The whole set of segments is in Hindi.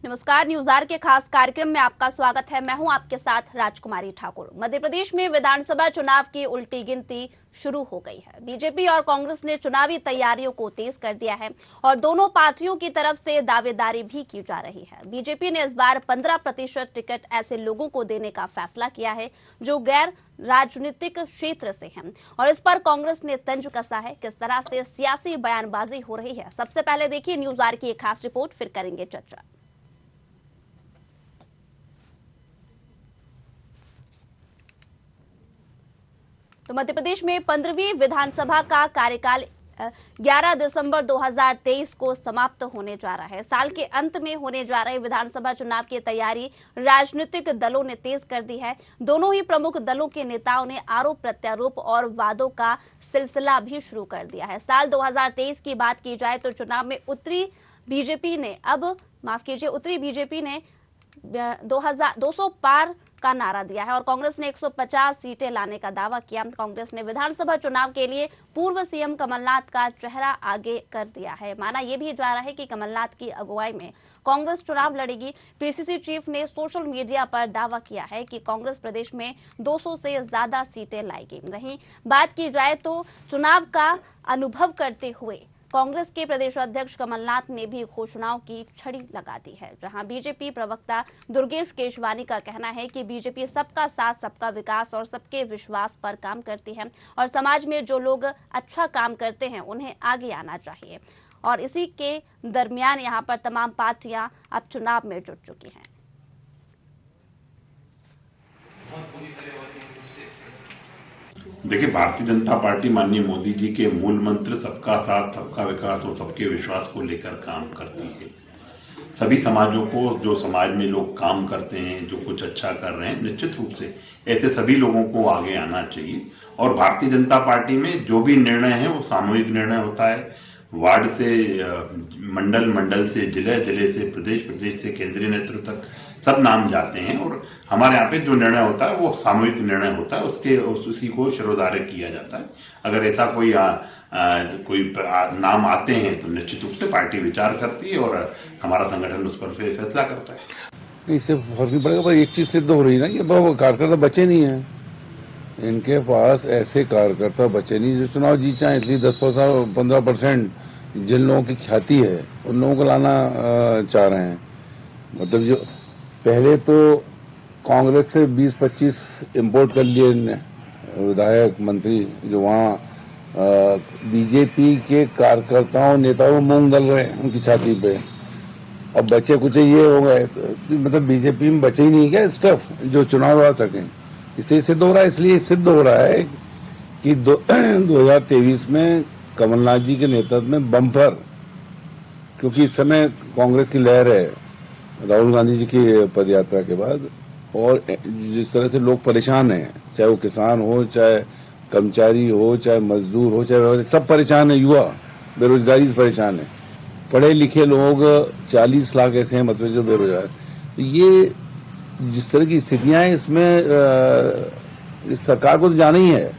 नमस्कार, न्यूज आर के खास कार्यक्रम में आपका स्वागत है। मैं हूं आपके साथ राजकुमारी ठाकुर। मध्य प्रदेश में विधानसभा चुनाव की उल्टी गिनती शुरू हो गई है। बीजेपी और कांग्रेस ने चुनावी तैयारियों को तेज कर दिया है और दोनों पार्टियों की तरफ से दावेदारी भी की जा रही है। बीजेपी ने इस बार 15% टिकट ऐसे लोगों को देने का फैसला किया है जो गैर राजनीतिक क्षेत्र से हैं और इस पर कांग्रेस ने तंज कसा है। किस तरह से सियासी बयानबाजी हो रही है, सबसे पहले देखिए न्यूज आर की एक खास रिपोर्ट, फिर करेंगे चर्चा। तो मध्य प्रदेश में 15वीं विधानसभा का कार्यकाल 11 दिसंबर 2023 को समाप्त होने जा रहा है। साल के अंत में होने जा रहे विधानसभा चुनाव की तैयारी राजनीतिक दलों ने तेज कर दी है। दोनों ही प्रमुख दलों के नेताओं ने आरोप प्रत्यारोप और वादों का सिलसिला भी शुरू कर दिया है। साल 2023 की बात की जाए तो चुनाव में उत्तरी बीजेपी ने 200 पार का नारा दिया है और कांग्रेस ने 150 सीटें लाने का दावा किया। कांग्रेस ने विधानसभा चुनाव के लिए पूर्व सीएम कमलनाथ का चेहरा आगे कर दिया है। माना यह भी जा रहा है कि कमलनाथ की अगुवाई में कांग्रेस चुनाव लड़ेगी। पीसीसी चीफ ने सोशल मीडिया पर दावा किया है कि कांग्रेस प्रदेश में 200 से ज्यादा सीटें लाएगी। वहीं बात की जाए तो चुनाव का अनुभव करते हुए कांग्रेस के प्रदेश अध्यक्ष कमलनाथ ने भी घोषणाओं की छड़ी लगा दी है। जहां बीजेपी प्रवक्ता दुर्गेश केशवानी का कहना है कि बीजेपी सबका साथ, सबका विकास और सबके विश्वास पर काम करती है और समाज में जो लोग अच्छा काम करते हैं उन्हें आगे आना चाहिए। और इसी के दरमियान यहां पर तमाम पार्टियां अब चुनाव में जुट चुकी हैं। देखिए, भारतीय जनता पार्टी माननीय मोदी जी के मूल मंत्र सबका साथ, सबका विकास और सबके विश्वास को लेकर काम करती है। सभी समाजों को, जो समाज में लोग काम करते हैं, जो कुछ अच्छा कर रहे हैं, निश्चित रूप से ऐसे सभी लोगों को आगे आना चाहिए। और भारतीय जनता पार्टी में जो भी निर्णय है वो सामूहिक निर्णय होता है। वार्ड से मंडल, मंडल से जिले, जिले से प्रदेश, प्रदेश से केंद्रीय नेतृत्व तक सब नाम जाते हैं और हमारे यहाँ पे जो निर्णय होता है वो सामूहिक निर्णय होता है। उसी को शिरोधार्य किया जाता है। अगर ऐसा कोई नाम आते हैं तो निश्चित रूप से पार्टी विचार करती है और हमारा संगठन उस पर फैसला करता है। इससे फर्क नहीं पड़ेगा, पर एक चीज सिद्ध हो रही है ना कि कार्यकर्ता बचे नहीं है। इनके पास ऐसे कार्यकर्ता बचे नहीं जो चुनाव जीत जाए। इसलिए 10-15% जिन लोगों की ख्याति है उन लोगों को लाना चाह रहे हैं। मतलब जो पहले तो कांग्रेस से 20-25 इम्पोर्ट कर लिए विधायक मंत्री, जो वहाँ बीजेपी के कार्यकर्ताओं नेताओं मूंग दल रहे हैं उनकी छाती पे। अब बचे कुछ ये हो गए, मतलब बीजेपी में बचे ही नहीं क्या स्टफ जो चुनाव लड़ा सकें। इससे सिद्ध हो रहा है, इसलिए सिद्ध हो रहा है कि 2023 में कमलनाथ जी के नेतृत्व में बम्पर, क्योंकि इस समय कांग्रेस की लहर है राहुल गांधी जी की पदयात्रा के बाद, और जिस तरह से लोग परेशान हैं, चाहे वो किसान हो, चाहे कर्मचारी हो, चाहे मजदूर हो, चाहे सब परेशान है। युवा बेरोजगारी से परेशान है। पढ़े लिखे लोग 40 लाख ऐसे हैं मतलब जो बेरोजगार। ये जिस तरह की स्थितियां हैं इसमें इस सरकार को तो जाना ही है।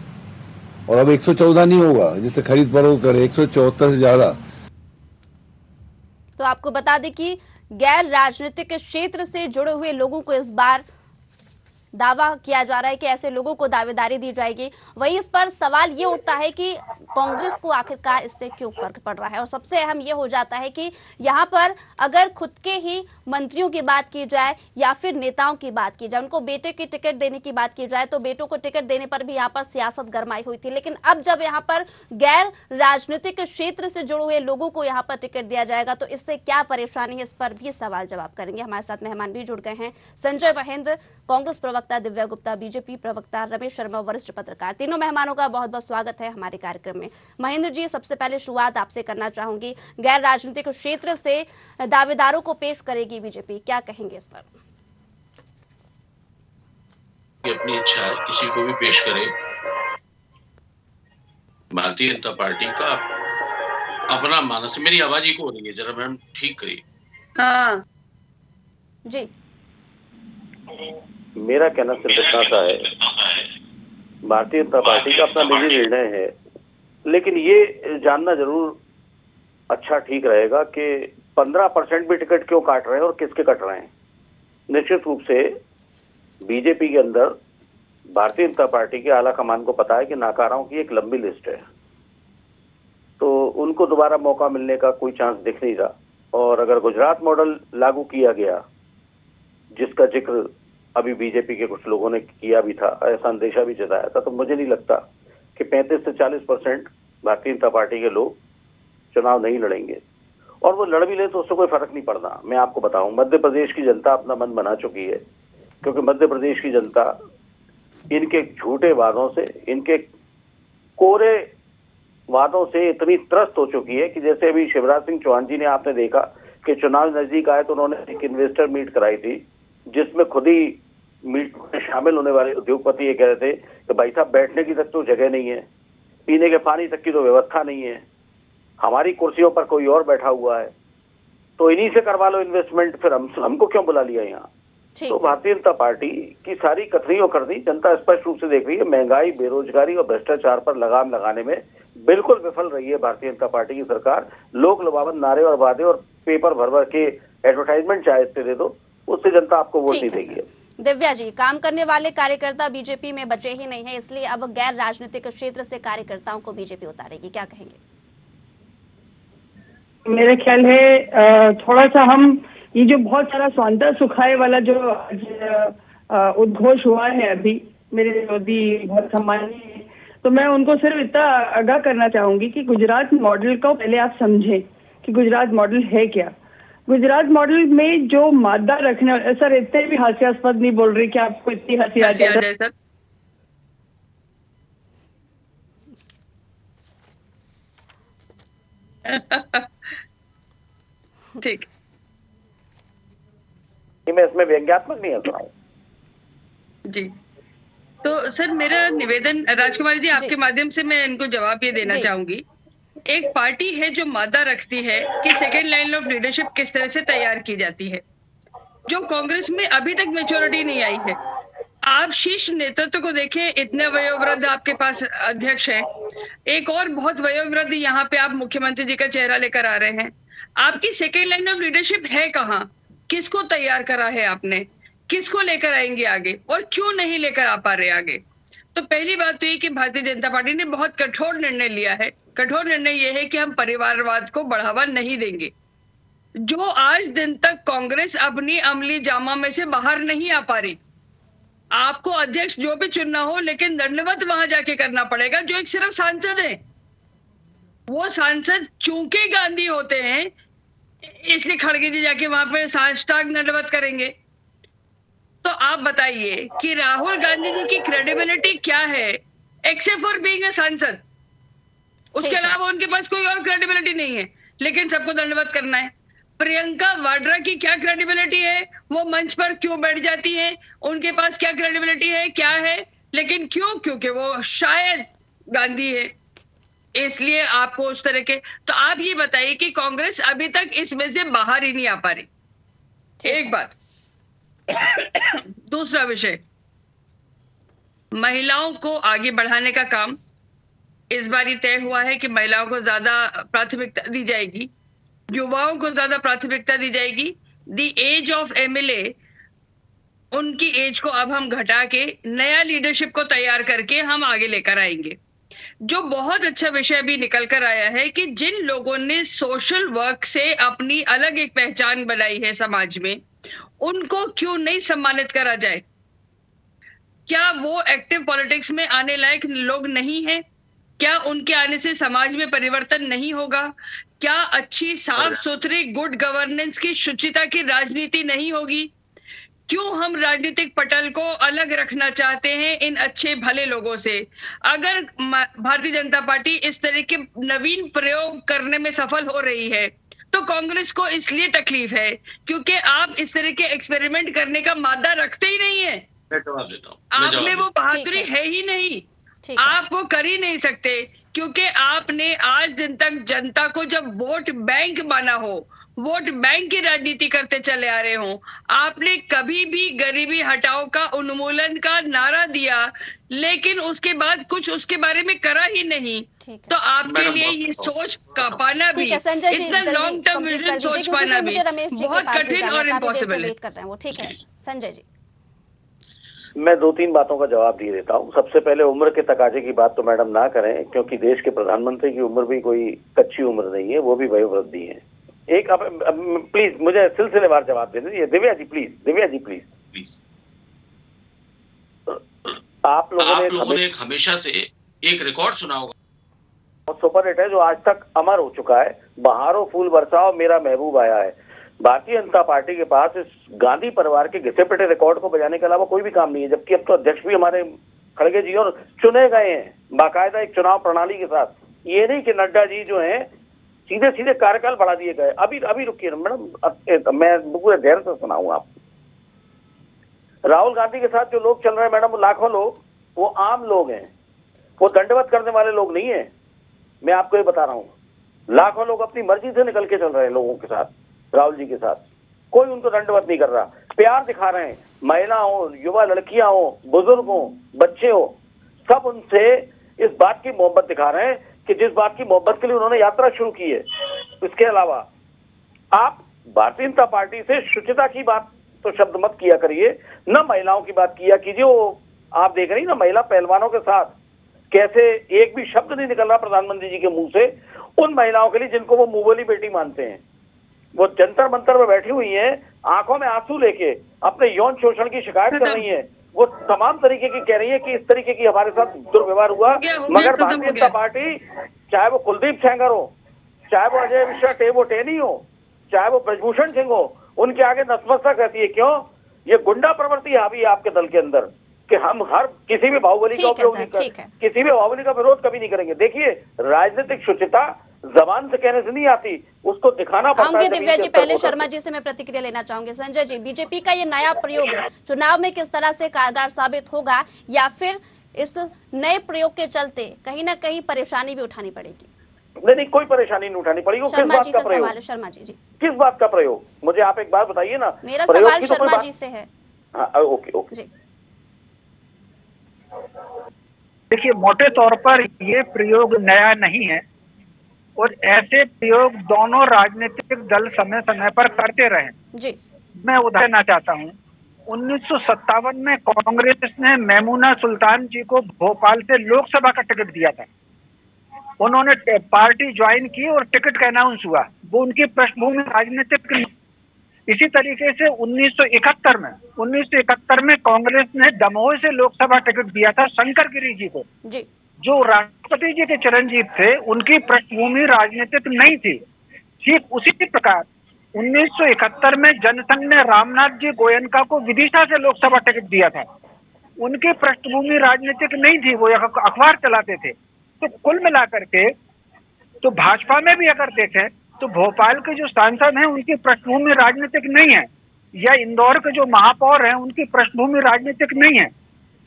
और अब 114 नहीं होगा जिससे खरीद फरोख्त करे, 174 से ज्यादा। तो आपको बता दें कि गैर राजनीतिक क्षेत्र से जुड़े हुए लोगों को इस बार दावा किया जा रहा है कि ऐसे लोगों को दावेदारी दी जाएगी। वहीं इस पर सवाल ये उठता है कि कांग्रेस को आखिरकार इससे क्यों फर्क पड़ रहा है। और सबसे अहम ये हो जाता है कि यहाँ पर अगर खुद के ही मंत्रियों की बात की जाए या फिर नेताओं की बात की जाए, उनको बेटे की टिकट देने की बात की जाए तो बेटों को टिकट देने पर भी यहाँ पर सियासत गरमाई हुई थी। लेकिन अब जब यहाँ पर गैर राजनीतिक क्षेत्र से जुड़े हुए लोगों को यहाँ पर टिकट दिया जाएगा तो इससे क्या परेशानी है, इस पर भी सवाल जवाब करेंगे। हमारे साथ मेहमान भी जुड़ गए हैं। संजय महेंद्र, कांग्रेस प्रवक्ता दिव्या गुप्ता, बीजेपी प्रवक्ता रमेश शर्मा, वरिष्ठ पत्रकार। तीनों मेहमानों का बहुत बहुत स्वागत है हमारे कार्यक्रम में। महेंद्र जी, सबसे पहले शुरुआत आपसे करना चाहूंगी। गैर राजनीतिक क्षेत्र से दावेदारों को पेश करेगी बीजेपी, क्या कहेंगे इस पर? अपनी इच्छा है किसी को भी पेश करे। भारतीय जनता पार्टी का अपना मानस। मेरी आवाज ही हो रही है, जरा मैम ठीक करिए। हाँ जी, मेरा कहना सिर्फ इतना सा है, भारतीय जनता पार्टी का अपना निजी निर्णय है, लेकिन ये जानना जरूर अच्छा ठीक रहेगा कि 15% भी टिकट क्यों काट रहे हैं और किसके कट रहे हैं? निश्चित रूप से बीजेपी के अंदर भारतीय जनता पार्टी के आला कमान को पता है कि नाकाराओं की एक लंबी लिस्ट है, तो उनको दोबारा मौका मिलने का कोई चांस दिख नहीं रहा। और अगर गुजरात मॉडल लागू किया गया, जिसका जिक्र अभी बीजेपी के कुछ लोगों ने किया भी था, ऐसा अंदेशा भी जताया था, तो मुझे नहीं लगता कि 35 से 40% भारतीय जनता पार्टी के लोग चुनाव नहीं लड़ेंगे। और वो लड़ भी ले तो उससे कोई फर्क नहीं पड़ता। मैं आपको बताऊं, मध्य प्रदेश की जनता अपना मन बना चुकी है, क्योंकि मध्य प्रदेश की जनता इनके झूठे वादों से, इनके कोरे वादों से इतनी त्रस्त हो चुकी है कि जैसे अभी शिवराज सिंह चौहान जी ने, आपने देखा कि चुनाव नजदीक आए तो उन्होंने एक इन्वेस्टर मीट कराई थी, जिसमें खुद ही मीट में शामिल होने वाले उद्योगपति ये कह रहे थे कि भाई साहब बैठने की तक तो जगह नहीं है, पीने के पानी तक की तो व्यवस्था नहीं है, हमारी कुर्सियों पर कोई और बैठा हुआ है, तो इन्हीं से करवा लो इन्वेस्टमेंट, फिर हमको क्यों बुला लिया यहाँ? तो भारतीय जनता पार्टी की सारी कथनियों कर दी जनता स्पष्ट रूप से देख रही है। महंगाई, बेरोजगारी और भ्रष्टाचार पर लगाम लगाने में बिल्कुल विफल रही है भारतीय जनता पार्टी की सरकार। लोक लुभावन नारे और वादे और पेपर भर भर के एडवर्टाइजमेंट चाहे दे दो, उससे जनता आपको वोट नहीं देगी। दिव्या जी, काम करने वाले कार्यकर्ता बीजेपी में बचे ही नहीं है, इसलिए अब गैर राजनीतिक क्षेत्र से कार्यकर्ताओं को बीजेपी उतारेगी, क्या कहेंगे? मेरा ख्याल है थोड़ा सा हम ये जो बहुत सारा स्वांतः सुखाए वाला जो उद्घोष हुआ है अभी, मेरे मोदी बहुत सम्मानीय है, तो मैं उनको सिर्फ इतना आगाह करना चाहूंगी कि गुजरात मॉडल को पहले आप समझें कि गुजरात मॉडल है क्या। गुजरात मॉडल में जो मादा रखने, सर इतने भी हास्यास्पद नहीं बोल रही कि आपको इतनी हंसी आ जाए सर। ठीक, मैं इसमें व्यंग्यात्मक नहीं हंस रहा हूं जी। तो सर मेरा निवेदन, राजकुमारी जी आपके माध्यम से मैं इनको जवाब ये देना चाहूंगी। एक पार्टी है जो मादा रखती है कि सेकेंड लाइन ऑफ लीडरशिप किस तरह से तैयार की जाती है, जो कांग्रेस में अभी तक मेच्योरिटी नहीं आई है। आप शीर्ष नेतृत्व को देखें, इतने वयोवृद्ध आपके पास अध्यक्ष हैं, एक और बहुत वयोवृद्ध यहाँ पे आप मुख्यमंत्री जी का चेहरा लेकर आ रहे हैं। आपकी सेकेंड लाइन ऑफ लीडरशिप है कहाँ? किसको तैयार करा है आपने? किसको लेकर आएंगे आगे, और क्यों नहीं लेकर आ पा रहे आगे? तो पहली बात तो ये कि भारतीय जनता पार्टी ने बहुत कठोर निर्णय लिया है। कठोर निर्णय ये है कि हम परिवारवाद को बढ़ावा नहीं देंगे। जो आज दिन तक कांग्रेस अपनी अमली जामा में से बाहर नहीं आ पा रही, आपको अध्यक्ष जो भी चुनना हो, लेकिन दंडवत वहां जाके करना पड़ेगा, जो एक सिर्फ सांसद है। वो सांसद चूंकि गांधी होते हैं, इसलिए खड़गे जी जाके वहां पे साष्टांग दंडवत करेंगे। तो आप बताइए कि राहुल गांधी जी की क्रेडिबिलिटी क्या है, एक्सेप्ट फॉर बीइंग अ सांसद? उसके अलावा उनके पास कोई और क्रेडिबिलिटी नहीं है, लेकिन सबको दंडवत करना है। प्रियंका वाड्रा की क्या क्रेडिबिलिटी है? वो मंच पर क्यों बैठ जाती है? उनके पास क्या क्रेडिबिलिटी है, क्या है? लेकिन क्यों? क्योंकि वो शायद गांधी है, इसलिए आपको उस तरह के। तो आप ये बताइए कि कांग्रेस अभी तक इसमें से बाहर ही नहीं आ पा रही, एक बात। दूसरा विषय, महिलाओं को आगे बढ़ाने का काम इस बार ये तय हुआ है कि महिलाओं को ज्यादा प्राथमिकता दी जाएगी, युवाओं को ज्यादा प्राथमिकता दी जाएगी। द एज ऑफ एमएलए, उनकी एज को अब हम घटा के नया लीडरशिप को तैयार करके हम आगे लेकर आएंगे। जो बहुत अच्छा विषय अभी निकल कर आया है कि जिन लोगों ने सोशल वर्क से अपनी अलग एक पहचान बनाई है समाज में, उनको क्यों नहीं सम्मानित करा जाए? क्या वो एक्टिव पॉलिटिक्स में आने लायक लोग नहीं है? क्या उनके आने से समाज में परिवर्तन नहीं होगा? क्या अच्छी साफ सुथरी गुड गवर्नेंस की, शुचिता की राजनीति नहीं होगी? क्यों हम राजनीतिक पटल को अलग रखना चाहते हैं इन अच्छे भले लोगों से? अगर भारतीय जनता पार्टी इस तरह के नवीन प्रयोग करने में सफल हो रही है, तो कांग्रेस को इसलिए तकलीफ है क्योंकि आप इस तरह के एक्सपेरिमेंट करने का मादा रखते ही नहीं है। आप में वो बहादुरी है ही नहीं, आप वो कर ही नहीं सकते, क्योंकि आपने आज दिन तक जनता को जब वोट बैंक माना हो, वोट बैंक की राजनीति करते चले आ रहे हों। आपने कभी भी गरीबी हटाओ का उन्मूलन का नारा दिया, लेकिन उसके बाद कुछ उसके बारे में करा ही नहीं। तो आपके लिए ये सोच का पाना भी, इतना लॉन्ग टर्म विजन सोच पाना भी बहुत कठिन और इम्पॉसिबल है। कर रहे हैं वो, ठीक है संजय जी। मैं 2-3 बातों का जवाब दे देता हूं। सबसे पहले उम्र के तकाजे की बात तो मैडम ना करें, क्योंकि देश के प्रधानमंत्री की उम्र भी कोई कच्ची उम्र नहीं है, वो भी वयोवृद्धि है। एक अब प्लीज मुझे सिलसिलेवार जवाब दे दीजिए। दिव्या जी प्लीज। आप लोगों ने हमेशा से एक रिकॉर्ड सुना होगा, सुपर हिट है जो आज तक अमर हो चुका है, बहारो फूल बरसाओ मेरा महबूब आया है। भारतीय जनता पार्टी के पास इस गांधी परिवार के घिसे पिटे रिकॉर्ड को बजाने के अलावा कोई भी काम नहीं है, जबकि अब तो अध्यक्ष भी हमारे खड़गे जी और चुने गए हैं बाकायदा एक चुनाव प्रणाली के साथ। ये नहीं कि नड्डा जी जो हैं सीधे सीधे कार्यकाल बढ़ा दिए गए। अभी रुकिए मैडम, मैं पूरे धैर्य से सुनाऊंगा आप। राहुल गांधी के साथ जो लोग चल रहे हैं मैडम, लाखों लोग, वो आम लोग हैं, वो दंडवत करने वाले लोग नहीं है। मैं आपको ये बता रहा हूँ, लाखों लोग अपनी मर्जी से निकल के चल रहे हैं लोगों के साथ, राहुल जी के साथ। कोई उनको दंडवत नहीं कर रहा, प्यार दिखा रहे हैं। महिला हो, युवा लड़कियां हो, बुजुर्ग हो, बच्चे हो, सब उनसे इस बात की मोहब्बत दिखा रहे हैं कि जिस बात की मोहब्बत के लिए उन्होंने यात्रा शुरू की है। इसके अलावा आप भारतीय जनता पार्टी से शुचिता की बात तो शब्द मत किया करिए, न महिलाओं की बात किया कीजिए। वो आप देख रही ना महिला पहलवानों के साथ कैसे एक भी शब्द नहीं निकल रहा प्रधानमंत्री जी के मुंह से उन महिलाओं के लिए जिनको वो मुंह बोली बेटी मानते हैं। वो जंतर मंतर में बैठी हुई हैं, आंखों में आंसू लेके अपने यौन शोषण की शिकायत कर रही हैं। वो तमाम तरीके की कह रही है कि इस तरीके की हमारे साथ दुर्व्यवहार हुआ। मगर भारतीय जनता पार्टी, चाहे वो कुलदीप सेंगर हो, चाहे वो अजय मिश्रा टेबो टेनी हो, चाहे वो ब्रजभूषण सिंह हो, उनके आगे नतमस्तक रहती है। क्यों? ये गुंडा प्रवृत्ति हावी है आपके दल के अंदर कि हम हर किसी भी बाहुबली का उपयोग नहीं करेंगे, किसी भी बाहुबली का विरोध कभी नहीं करेंगे। देखिए, राजनीतिक शुचिता जबान से कहने से नहीं आती, उसको दिखाना पड़ता है। दिव्या जी, पहले शर्मा जी से मैं प्रतिक्रिया लेना चाहूंगी। संजय जी, बीजेपी का ये नया प्रयोग चुनाव में किस तरह से कारगर साबित होगा, या फिर इस नए प्रयोग के चलते कहीं ना कहीं परेशानी भी उठानी पड़ेगी? नहीं, कोई परेशानी नहीं उठानी पड़ेगी। किस बात का प्रयोग? शर्मा जी किस बात का प्रयोग? मुझे आप एक बात बताइए ना। मेरा सवाल शर्मा जी से है। ओके जी। देखिए, मोटे तौर पर ये प्रयोग नया नहीं है और ऐसे प्रयोग दोनों राजनीतिक दल समय समय पर करते रहे जी। मैं उदाहरण देना चाहता हूँ। 1957 में कांग्रेस ने मेमूना सुल्तान जी को भोपाल से लोकसभा का टिकट दिया था। उन्होंने पार्टी ज्वाइन की और टिकट का अनाउंस हुआ। वो उनकी पृष्ठभूमि राजनीतिक। इसी तरीके से 1971 में कांग्रेस ने दमोह से लोकसभा टिकट दिया था शंकर गिरी जी को जी। जो राष्ट्रपति जी के चिरंजीव थे, उनकी पृष्ठभूमि राजनीतिक नहीं थी। ठीक उसी प्रकार 1971 में जनसंघ ने रामनाथ जी गोयनका को विदिशा से लोकसभा टिकट दिया था। उनकी पृष्ठभूमि राजनीतिक नहीं थी, वो अखबार चलाते थे। तो कुल मिलाकर के तो भाजपा में भी अगर देखें तो भोपाल के जो सांसद हैं उनकी पृष्ठभूमि राजनीतिक नहीं है, या इंदौर के जो महापौर हैं उनकी पृष्ठभूमि राजनीतिक नहीं है।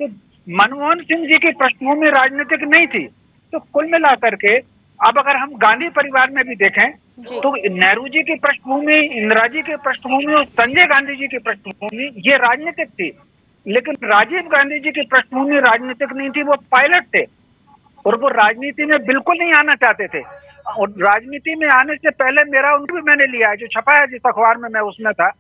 तो मनमोहन सिंह जी की पृष्ठभूमि राजनीतिक नहीं थी। तो कुल मिलाकर के अब अगर हम गांधी परिवार में भी देखें तो नेहरू जी की पृष्ठभूमि, इंदिरा जी की पृष्ठभूमि और संजय गांधी जी की पृष्ठभूमि ये राजनीतिक थी। लेकिन राजीव गांधी जी की पृष्ठभूमि राजनीतिक नहीं थी, वो पायलट थे और वो राजनीति में बिल्कुल नहीं आना चाहते थे। और राजनीति में आने से पहले मेरा उनको भी मैंने लिया है, जो छपा है जिस अखबार में मैं उसमें था।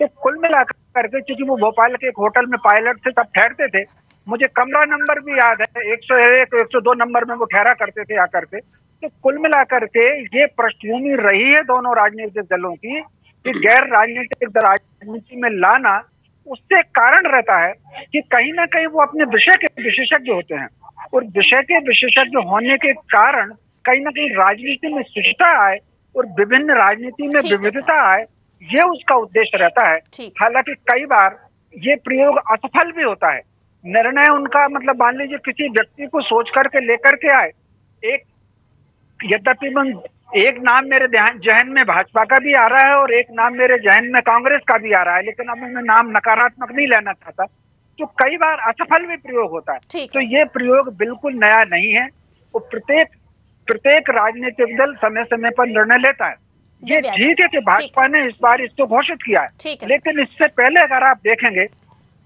तो कुल मिलाकर के क्योंकि वो भोपाल के एक होटल में पायलट थे, तब ठहरते थे। मुझे कमरा नंबर भी याद है, 101 102 नंबर में वो ठहरा करते थे आकर के। तो कुल मिलाकर के ये पृष्ठभूमि रही है दोनों राजनीतिक दलों की कि गैर राजनीतिक राजनीति में लाना। उससे कारण रहता है कि कहीं ना कहीं वो अपने विषय के विशेषज्ञ होते हैं और विषय के विशेषज्ञ होने के कारण कहीं ना कहीं राजनीति में शुचिता आए और विभिन्न राजनीति में विविधता आए, ये उसका उद्देश्य रहता है। हालांकि कई बार ये प्रयोग असफल भी होता है। निर्णय उनका मतलब मान लीजिए किसी व्यक्ति को सोच करके लेकर के आए, यद्यपि एक नाम मेरे जहन में भाजपा का भी आ रहा है और एक नाम मेरे जहन में कांग्रेस का भी आ रहा है, लेकिन अब मैं नाम नकारात्मक नहीं लेना चाहता। तो कई बार असफल भी प्रयोग होता है। तो ये प्रयोग बिल्कुल नया नहीं है। वो प्रत्येक राजनीतिक दल समय समय पर निर्णय लेता है। ये दिव्या जी, ठीक है कि भाजपा ने इस बार इसको घोषित किया ठीक है। लेकिन इससे पहले अगर आप देखेंगे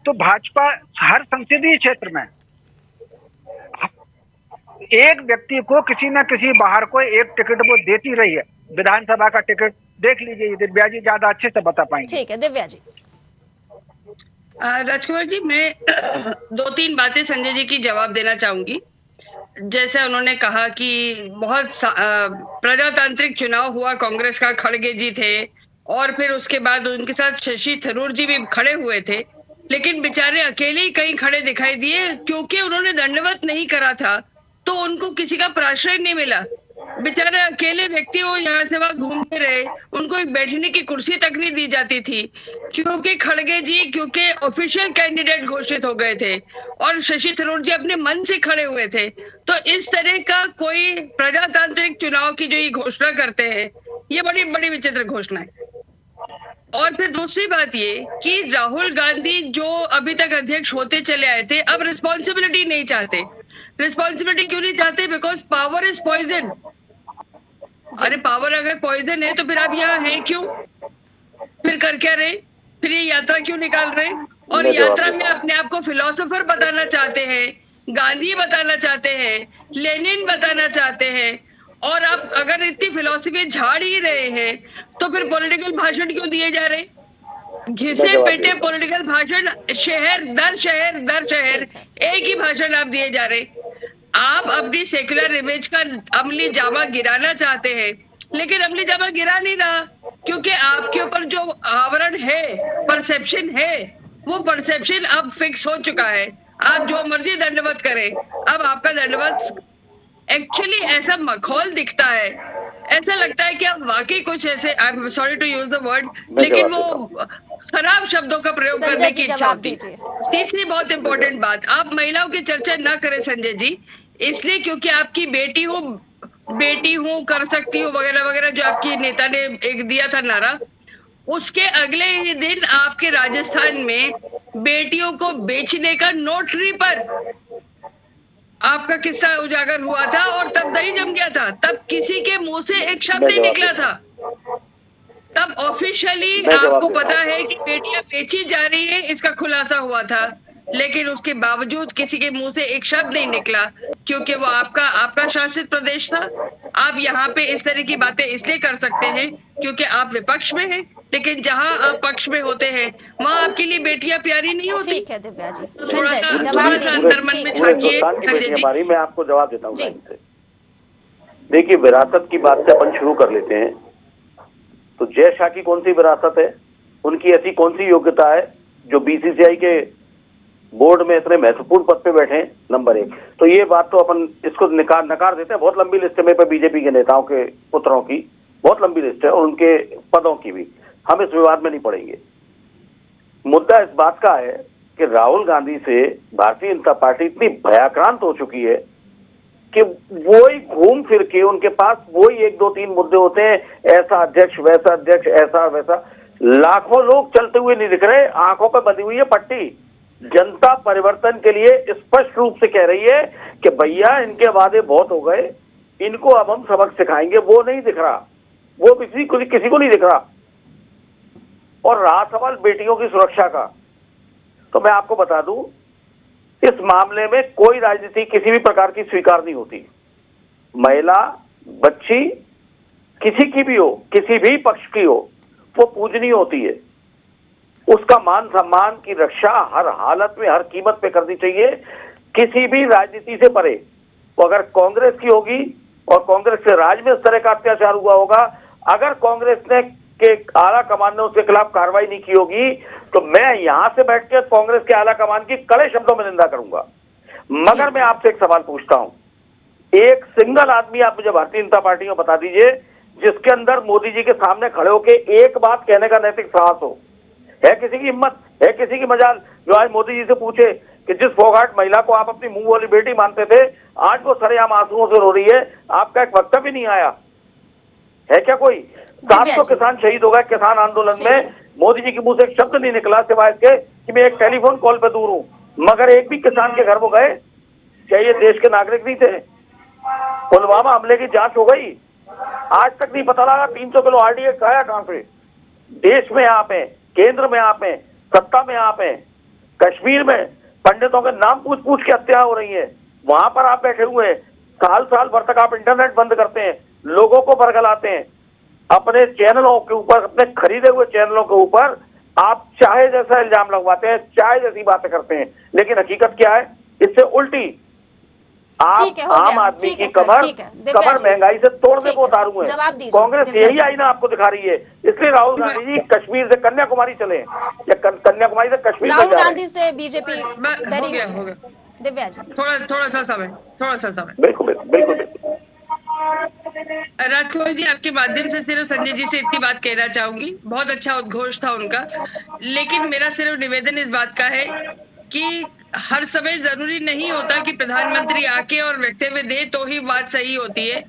तो भाजपा हर संसदीय क्षेत्र में एक व्यक्ति को किसी न किसी बाहर को एक टिकट वो देती रही है। विधानसभा का टिकट देख लीजिए, दिव्या जी ज्यादा अच्छे से बता पाएंगे। ठीक है दिव्या जी। राजकुमार जी, मैं 2-3 बातें संजय जी की जवाब देना चाहूंगी। जैसे उन्होंने कहा कि बहुत प्रजातांत्रिक चुनाव हुआ, कांग्रेस का खड़गे जी थे और फिर उसके बाद उनके साथ शशि थरूर जी भी खड़े हुए थे, लेकिन बेचारे अकेले ही कहीं खड़े दिखाई दिए क्योंकि उन्होंने दंडवत नहीं करा था तो उनको किसी का प्राश्रय नहीं मिला। बेचारे अकेले व्यक्ति वो यहाँ से वहां घूमते रहे, उनको एक बैठने की कुर्सी तक नहीं दी जाती थी क्योंकि खड़गे जी क्योंकि ऑफिशियल कैंडिडेट घोषित हो गए थे और शशि थरूर जी अपने मन से खड़े हुए थे। तो इस तरह का कोई प्रजातांत्रिक चुनाव की जो ये घोषणा करते हैं, ये बड़ी बड़ी विचित्र घोषणा है। और फिर दूसरी बात ये कि राहुल गांधी जो अभी तक अध्यक्ष होते चले आए थे, अब रिस्पॉन्सिबिलिटी नहीं चाहते। रिस्पॉन्सिबिलिटी क्यों नहीं चाहते? Because power is poison. अरे पावर अगर पॉइजन है तो फिर आप यहाँ हैं क्यों? फिर कर क्या रहे? फिर ये यात्रा क्यों निकाल रहे? और यात्रा में अपने आप को फिलोसोफर बताना चाहते हैं, गांधी बताना चाहते हैं, लेनिन बताना चाहते हैं। और आप अगर इतनी फिलोसफी झाड़ ही रहे हैं तो फिर पॉलिटिकल भाषण क्यों दिए जा रहे? घिसे पिटे पॉलिटिकल भाषण, शहर दर शहर एक ही भाषण आप दिए जा रहे। आप अपनी सेक्युलर इमेज का अमली जामा गिराना चाहते हैं, लेकिन अमली जामा गिरा नहीं रहा क्योंकि आपके ऊपर जो आवरण है, परसेप्शन है, वो परसेप्शन अब फिक्स हो चुका है। आप जो मर्जी दंडवत करें, अब आपका दंडवत एक्चुअली ऐसा मखौल दिखता है, ऐसा लगता है कि आप वाकई कुछ ऐसे, I am sorry to use the word, लेकिन वो खराब शब्दों का प्रयोग करने की इच्छा होती है। तीसरी बहुत इंपॉर्टेंट बात, आप महिलाओं की चर्चा न करें संजय जी, इसलिए क्योंकि आपकी बेटी हूँ कर सकती हूँ वगैरह वगैरह जो आपकी नेता ने एक दिया था नारा, उसके अगले ही दिन आपके राजस्थान में बेटियों को बेचने का नोटरी पर आपका किस्सा उजागर हुआ था और तब दही जम गया था। तब किसी के मुंह से एक शब्द नहीं निकला था। तब ऑफिशियली आपको पता है कि बेटियां बेची जा रही है, इसका खुलासा हुआ था, लेकिन उसके बावजूद किसी के मुंह से एक शब्द नहीं निकला क्योंकि वो आपका शासित प्रदेश था। आप यहाँ पे इस तरह की बातें इसलिए कर सकते हैं क्योंकि आप विपक्ष में हैं, लेकिन जहाँ आप पक्ष में होते हैं वहाँ आपके लिए बेटियां प्यारी नहीं होती। ठीक है दिव्या जी, थोड़ा सा अंतर्मन में झांकिए संजय जी। मैं आपको जवाब देता हूँ। देखिए, विरासत की बात से अपन शुरू कर लेते हैं। तो जय शाह की कौन सी विरासत है? उनकी ऐसी कौन सी योग्यता है जो बीसीसीआई के बोर्ड में इतने महत्वपूर्ण पद पे बैठे हैं? नंबर एक। तो ये बात तो अपन इसको नकार देते हैं। बहुत लंबी लिस्ट है मेरे पे बीजेपी के नेताओं के पुत्रों की, बहुत लंबी लिस्ट है, और उनके पदों की भी। हम इस विवाद में नहीं पड़ेंगे। मुद्दा इस बात का है कि राहुल गांधी से भारतीय जनता पार्टी इतनी भयाक्रांत हो चुकी है कि वो ही घूम फिर के उनके पास वही 1-2-3 मुद्दे होते हैं, ऐसा अध्यक्ष, वैसा अध्यक्ष, ऐसा वैसा। लाखों लोग चलते हुए नहीं दिख रहे, आंखों पे बंधी हुई है पट्टी। जनता परिवर्तन के लिए स्पष्ट रूप से कह रही है कि भैया इनके वादे बहुत हो गए, इनको अब हम सबक सिखाएंगे। वो नहीं दिख रहा, वो किसी को नहीं दिख रहा। और रहा सवाल बेटियों की सुरक्षा का, तो मैं आपको बता दूं, इस मामले में कोई राजनीति किसी भी प्रकार की स्वीकार नहीं होती। महिला, बच्ची, किसी की भी हो, किसी भी पक्ष की हो, वो पूजनीय होती है। उसका मान सम्मान की रक्षा हर हालत में, हर कीमत पे करनी चाहिए, किसी भी राजनीति से परे। तो अगर कांग्रेस की होगी और कांग्रेस से राज्य में इस तरह का अत्याचार हुआ होगा, अगर कांग्रेस ने के आला कमान ने उसके खिलाफ कार्रवाई नहीं की होगी, तो मैं यहां से बैठ के कांग्रेस के आला कमान की कड़े शब्दों में निंदा करूंगा। मगर मैं आपसे एक सवाल पूछता हूं, एक सिंगल आदमी आप मुझे भारतीय जनता पार्टी में बता दीजिए जिसके अंदर मोदी जी के सामने खड़े होकर एक बात कहने का नैतिक साहस हो। है किसी की हिम्मत, है किसी की मजाल जो आज मोदी जी से पूछे कि जिस फोगाट महिला को आप अपनी मुंह वाली बेटी मानते थे, आज वो सरेआम आंसुओं से रो रही है, आपका एक वक्तव्य भी नहीं आया? है क्या कोई? 700 किसान शहीद हो गए किसान आंदोलन में, मोदी जी के मुंह से एक शब्द नहीं निकला सिवाय इसके कि मैं एक टेलीफोन कॉल पे दूर हूं। मगर एक भी किसान के घर वो गए? क्या ये देश के नागरिक नहीं थे? पुलवामा हमले की जांच हो गई, आज तक नहीं पता लगा 300 किलो RDX आया कहां से। देश में आप हैं, केंद्र में आप हैं, सत्ता में आप हैं, कश्मीर में पंडितों के नाम पूछ पूछ के हत्या हो रही है, वहां पर आप बैठे हुए हैं। साल साल भर तक आप इंटरनेट बंद करते हैं, लोगों को बरगलाते हैं, अपने चैनलों के ऊपर, अपने खरीदे हुए चैनलों के ऊपर आप चाहे जैसा इल्जाम लगवाते हैं, चाहे जैसी बातें करते हैं, लेकिन हकीकत क्या है? इससे उल्टी आप आम आदमी की कमर महंगाई से तोड़ने को उतारू हैं। कांग्रेस यही आईना आपको दिखा रही है, इसलिए राहुल गांधी जी कश्मीर से कन्याकुमारी चले या कन्याकुमारी से कश्मीर राहुल गांधी से बीजेपी दिव्या जी थोड़ा सा समय बिल्कुल। राजकुमार जी, आपके माध्यम से सिर्फ संजय जी से इतनी बात कहना चाहूंगी, बहुत अच्छा उद्घोष था उनका, लेकिन मेरा सिर्फ निवेदन इस बात का है कि हर समय जरूरी नहीं होता कि प्रधानमंत्री आके और वक्तव्य दे तो ही बात सही होती है।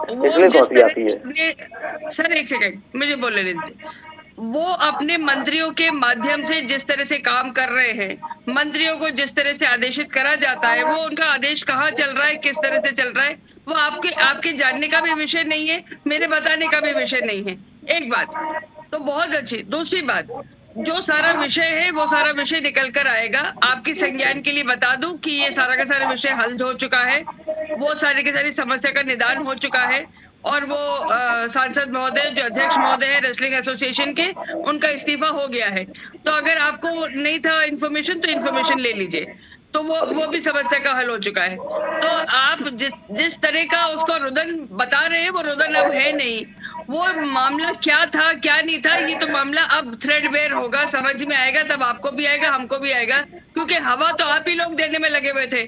वो जिस तरह सर एक सेकंड मुझे बोलने दीजिए, वो अपने मंत्रियों के माध्यम से जिस तरह से काम कर रहे हैं, मंत्रियों को जिस तरह से आदेशित करा जाता है, वो उनका आदेश कहाँ चल रहा है, किस तरह से चल रहा है, वो आपके जानने का भी विषय नहीं है, मेरे बताने का भी विषय नहीं है। एक बात तो बहुत अच्छी। दूसरी बात, जो सारा विषय है वो सारा विषय निकल कर आएगा। आपकी संज्ञान के लिए बता दूं कि ये सारा का सारा विषय हल हो चुका है, वो सारी की सारी समस्या का निदान हो चुका है, और वो सांसद महोदय जो अध्यक्ष महोदय है रेसलिंग एसोसिएशन के, उनका इस्तीफा हो गया है। तो अगर आपको नहीं था इन्फॉर्मेशन तो इन्फॉर्मेशन ले लीजिए, तो वो भी समस्या का हल हो चुका है। तो आप जिस तरह का उसको रुदन बता रहे हैं, वो रुदन अब है नहीं। वो मामला क्या था क्या नहीं था, ये तो मामला अब थ्रेडबेयर होगा, समझ में आएगा, तब आपको भी आएगा, हमको भी आएगा, क्योंकि हवा तो आप ही लोग देने में लगे हुए थे।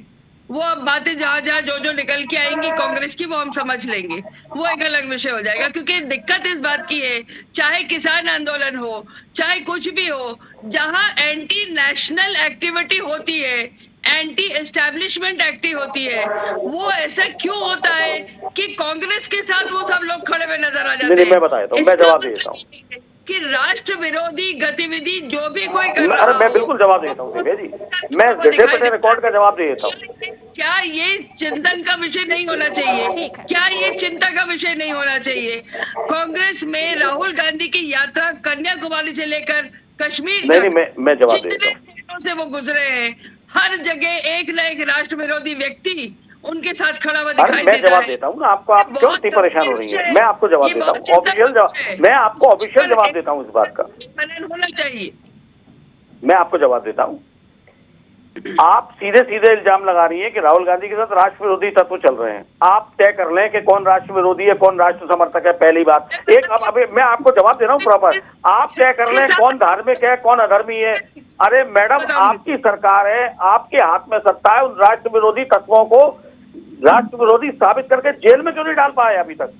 वो अब बातें जहां जो निकल के आएंगी कांग्रेस की, वो हम समझ लेंगे, वो एक अलग विषय हो जाएगा। क्योंकि दिक्कत इस बात की है, चाहे किसान आंदोलन हो, चाहे कुछ भी हो, जहां एंटी नेशनल एक्टिविटी होती है, एंटी एस्टैब्लिशमेंट एक्टिव होती है, वो ऐसा क्यों होता है कि कांग्रेस के साथ वो सब लोग खड़े हुए नजर आ जाते हैं। मैं बताता हूं, मैं जवाब देता हूं कि राष्ट्र विरोधी गतिविधि जो भी कोई कर रहा है, मैं बिल्कुल जवाब देता हूँ दिव्या जी, मैं रिकॉर्ड का जवाब दे देता हूँ। क्या ये चिंतन का विषय नहीं होना चाहिए? क्या ये चिंता का विषय नहीं होना चाहिए? कांग्रेस में राहुल गांधी की यात्रा कन्याकुमारी से लेकर कश्मीर तक मैं जवाब देता हूँ से वो गुजरे हैं, हर जगह एक न एक राष्ट्र विरोधी व्यक्ति उनके साथ खड़ा हुआ दिखाई देता है। मैं जवाब देता हूँ ना आपको, आप क्यों इतनी परेशान हो रही है? मैं आपको जवाब देता हूँ, ऑफिशियल जवाब, मैं आपको ऑफिशियल जवाब देता हूँ इस बात का। होना चाहिए। मैं आपको जवाब देता हूँ, आप सीधे सीधे इल्जाम लगा रही है कि राहुल गांधी के साथ राष्ट्र विरोधी तत्व चल रहे हैं। आप तय कर लें कि कौन राष्ट्र विरोधी है, कौन राष्ट्र समर्थक है। पहली बात एक, अब अभी मैं आपको जवाब दे रहा हूँ प्रॉपर, आप तय कर लें कौन धार्मिक है, कौन अधर्मी है। अरे मैडम, आपकी सरकार है, आपके हाथ में सत्ता है, उन राष्ट्र विरोधी तत्वों को राष्ट्र विरोधी साबित करके जेल में क्यों नहीं डाल पाए अभी तक?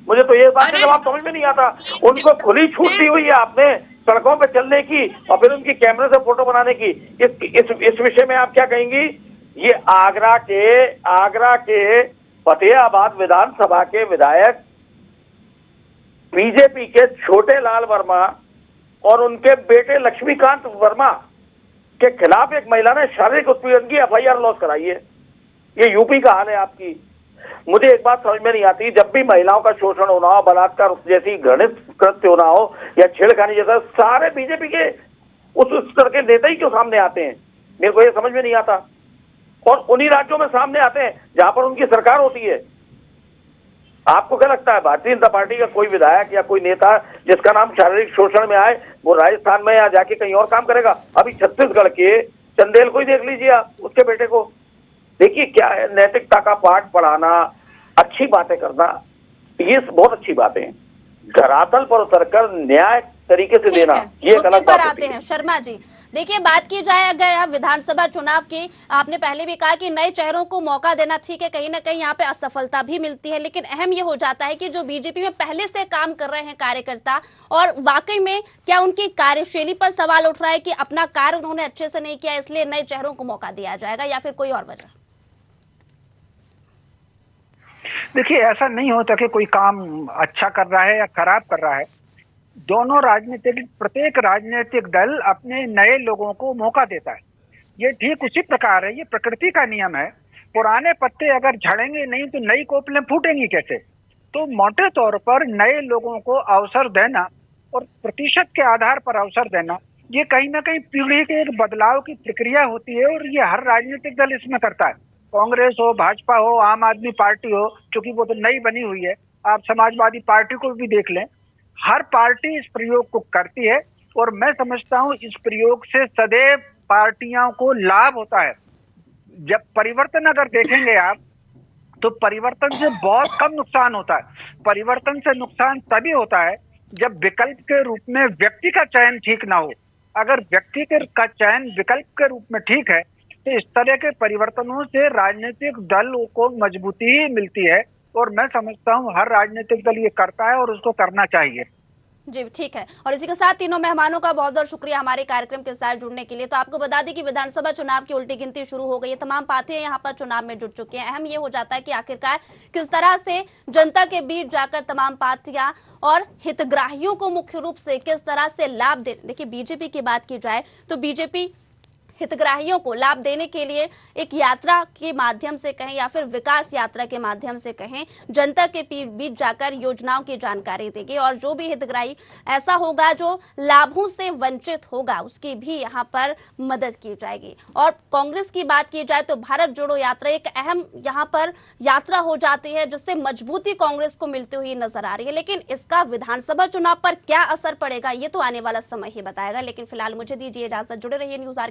मुझे तो ये बात का जवाब समझ में नहीं आता। उनको खुली छूट दी हुई है आपने सड़कों पे चलने की और फिर उनकी कैमरे से फोटो बनाने की। इस विषय में आप क्या कहेंगी? ये आगरा के फतेहाबाद विधानसभा के विधायक बीजेपी के छोटे लाल वर्मा और उनके बेटे लक्ष्मीकांत वर्मा के खिलाफ एक महिला ने शारीरिक उत्पीड़न की FIR लॉन्च कराई है। ये यूपी का हाल है आपकी। मुझे एक बात समझ में नहीं आती, जब भी महिलाओं का शोषण होना हो, बलात्कार जैसी घृणित कृत्य होना हो या छेड़खानी जैसा, सारे बीजेपी के उस स्तर के नेता ही क्यों सामने आते हैं? मेरे को ये समझ में नहीं आता। और उन्हीं राज्यों में सामने आते हैं जहां पर उनकी सरकार होती है। आपको क्या लगता है भारतीय जनता पार्टी का कोई विधायक या कोई नेता जिसका नाम शारीरिक शोषण में आए, वो राजस्थान में या जाके कहीं और काम करेगा? अभी छत्तीसगढ़ के चंदेल को ही देख लीजिए आप, उसके बेटे को। देखिए क्या है, नैतिकता का पाठ पढ़ाना, अच्छी बातें करना, ये बहुत अच्छी बातें हैं। धरातल पर उतरकर न्याय तरीके से देना, ये गलत बात आते हैं। शर्मा जी, देखिए बात की जाए अगर आप विधानसभा चुनाव की, आपने पहले भी कहा कि नए चेहरों को मौका देना ठीक है, कहीं ना कहीं यहाँ पे असफलता भी मिलती है, लेकिन अहम ये हो जाता है कि जो बीजेपी में पहले से काम कर रहे हैं कार्यकर्ता, और वाकई में क्या उनकी कार्यशैली पर सवाल उठ रहा है कि अपना कार्य उन्होंने अच्छे से नहीं किया इसलिए नए चेहरों को मौका दिया जाएगा, या फिर कोई और वजह? देखिए, ऐसा नहीं होता कि कोई काम अच्छा कर रहा है या खराब कर रहा है। प्रत्येक राजनीतिक दल अपने नए लोगों को मौका देता है। ये ठीक उसी प्रकार है, ये प्रकृति का नियम है। पुराने पत्ते अगर झड़ेंगे नहीं तो नई कोपलें फूटेंगी कैसे? तो मोटे तौर पर नए लोगों को अवसर देना और प्रतिशत के आधार पर अवसर देना, ये कहीं ना कहीं पीढ़ी के एक बदलाव की प्रक्रिया होती है और ये हर राजनीतिक दल इसमें करता है। कांग्रेस हो, भाजपा हो, आम आदमी पार्टी हो, चूंकि वो तो नई बनी हुई है, आप समाजवादी पार्टी को भी देख लें, हर पार्टी इस प्रयोग को करती है और मैं समझता हूं इस प्रयोग से सदैव पार्टियों को लाभ होता है। जब परिवर्तन अगर देखेंगे आप, तो परिवर्तन से बहुत कम नुकसान होता है। परिवर्तन से नुकसान तभी होता है जब विकल्प के रूप में व्यक्ति का चयन ठीक ना हो। अगर व्यक्ति का चयन विकल्प के रूप में ठीक है तो इस तरह के परिवर्तनों से राजनीतिक दल को मजबूती ही मिलती है और मैं समझता हूं हर राजनीतिक दल ये करता है और उसको करना चाहिए। जी ठीक है, और इसी के साथ तीनों मेहमानों का बहुत बहुत शुक्रिया हमारे कार्यक्रम के साथ जुड़ने के लिए। तो आपको बता दें कि विधानसभा चुनाव की उल्टी गिनती शुरू हो गई है, तमाम पार्टियां यहां पर चुनाव में जुट चुकी हैं। अहम ये हो जाता है कि आखिरकार किस तरह से जनता के बीच जाकर तमाम पार्टियां और हितग्राहियों को मुख्य रूप से किस तरह से लाभ दे। देखिए बीजेपी की बात की जाए तो बीजेपी हितग्राहियों को लाभ देने के लिए एक यात्रा के माध्यम से कहें या फिर विकास यात्रा के माध्यम से कहें, जनता के बीच जाकर योजनाओं की जानकारी देगी और जो भी हितग्राही ऐसा होगा जो लाभों से वंचित होगा उसकी भी यहां पर मदद की जाएगी। और कांग्रेस की बात की जाए तो भारत जोड़ो यात्रा एक अहम यहां पर यात्रा हो जाती है जिससे मजबूती कांग्रेस को मिलती हुई नजर आ रही है। लेकिन इसका विधानसभा चुनाव पर क्या असर पड़ेगा ये तो आने वाला समय ही बताएगा। लेकिन फिलहाल मुझे दीजिए इजाजत, जुड़े रहिए न्यूज़ आर के